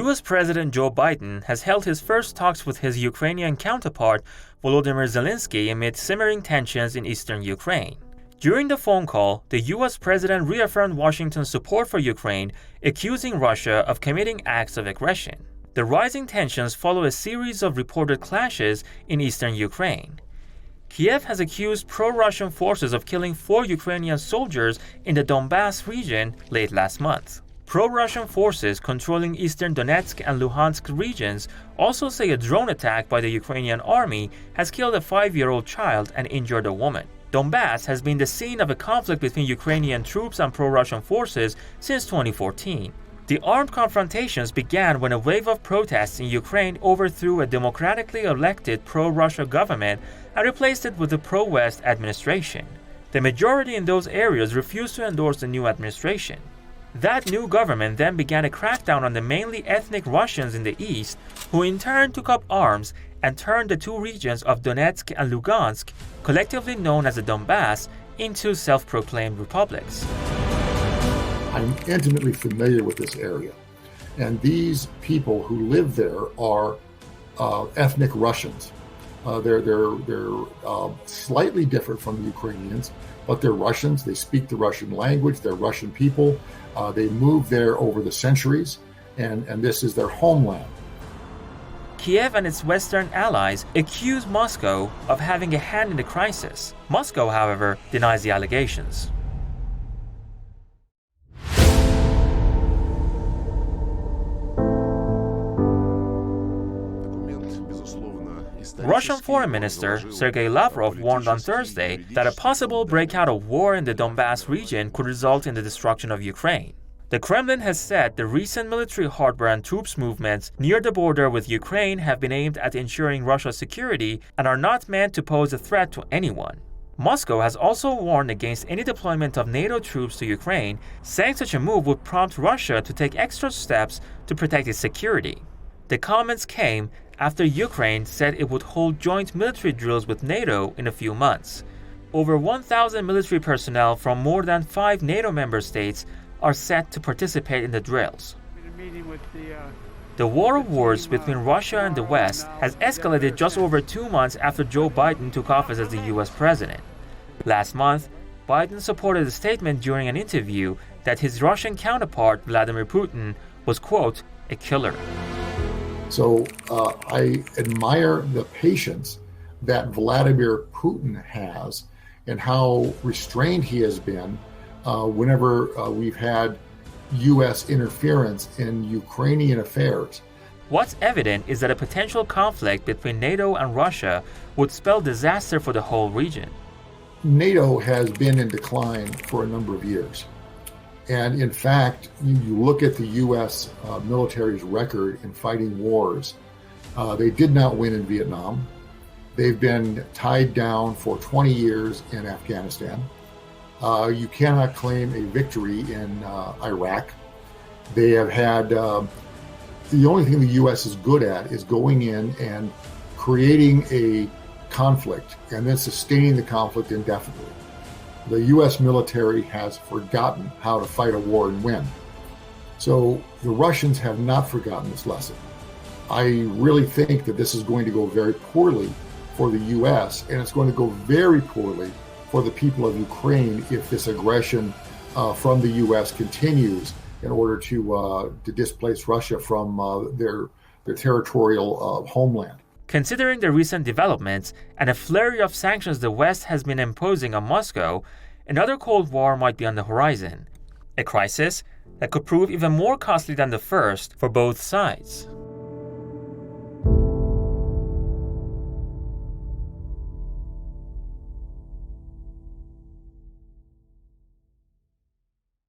US President Joe Biden has held his first talks with his Ukrainian counterpart Volodymyr Zelensky amid simmering tensions in eastern Ukraine. During the phone call, the US president reaffirmed Washington's support for Ukraine, accusing Russia of committing acts of aggression. The rising tensions follow a series of reported clashes in eastern Ukraine. Kyiv has accused pro-Russian forces of killing 4 Ukrainian soldiers in the Donbas region late last month. Pro-Russian forces controlling eastern Donetsk and Luhansk regions also say a drone attack by the Ukrainian army has killed a 5-year-old child and injured a woman. Donbas has been the scene of a conflict between Ukrainian troops and pro-Russian forces since 2014. The armed confrontations began when a wave of protests in Ukraine overthrew a democratically elected pro-Russia government and replaced it with a pro-West administration. The majority in those areas refused to endorse the new administration. That new government then began a crackdown on the mainly ethnic Russians in the east, who in turn took up arms and turned the 2 regions of Donetsk and Lugansk, collectively known as the Donbas, into self-proclaimed republics. I'm intimately familiar with this area, and these people who live there are ethnic Russians. They're slightly different from the Ukrainians, but they're Russians. They speak the Russian language. They're Russian people. They moved there over the centuries, and this is their homeland. Kyiv and its Western allies accuse Moscow of having a hand in the crisis. Moscow, however, denies the allegations. Russian Foreign Minister Sergei Lavrov warned on Thursday that a possible breakout of war in the Donbas region could result in the destruction of Ukraine. The Kremlin has said the recent military hardware and troops movements near the border with Ukraine have been aimed at ensuring Russia's security and are not meant to pose a threat to anyone. Moscow has also warned against any deployment of NATO troops to Ukraine, saying such a move would prompt Russia to take extra steps to protect its security. The comments came after Ukraine said it would hold joint military drills with NATO in a few months. Over 1,000 military personnel from more than 5 NATO member states are set to participate in the drills. The war of words between Russia and the West has escalated just over 2 months after Joe Biden took office as the US president. Last month, Biden supported a statement during an interview that his Russian counterpart, Vladimir Putin, was, quote, a killer. So I admire the patience that Vladimir Putin has and how restrained he has been whenever we've had U.S. interference in Ukrainian affairs. What's evident is that a potential conflict between NATO and Russia would spell disaster for the whole region. NATO has been in decline for a number of years. And in fact, you look at the U.S. Military's record in fighting wars. They did not win in Vietnam. They've been tied down for 20 years in Afghanistan. You cannot claim a victory in Iraq. They have had, the only thing the U.S. is good at is going in and creating a conflict and then sustaining the conflict indefinitely. The U.S. military has forgotten how to fight a war and win. So the Russians have not forgotten this lesson. I really think that this is going to go very poorly for the U.S., and it's going to go very poorly for the people of Ukraine if this aggression from the U.S. continues in order to displace Russia from their territorial homeland. Considering the recent developments and a flurry of sanctions the West has been imposing on Moscow, another Cold War might be on the horizon, a crisis that could prove even more costly than the first for both sides.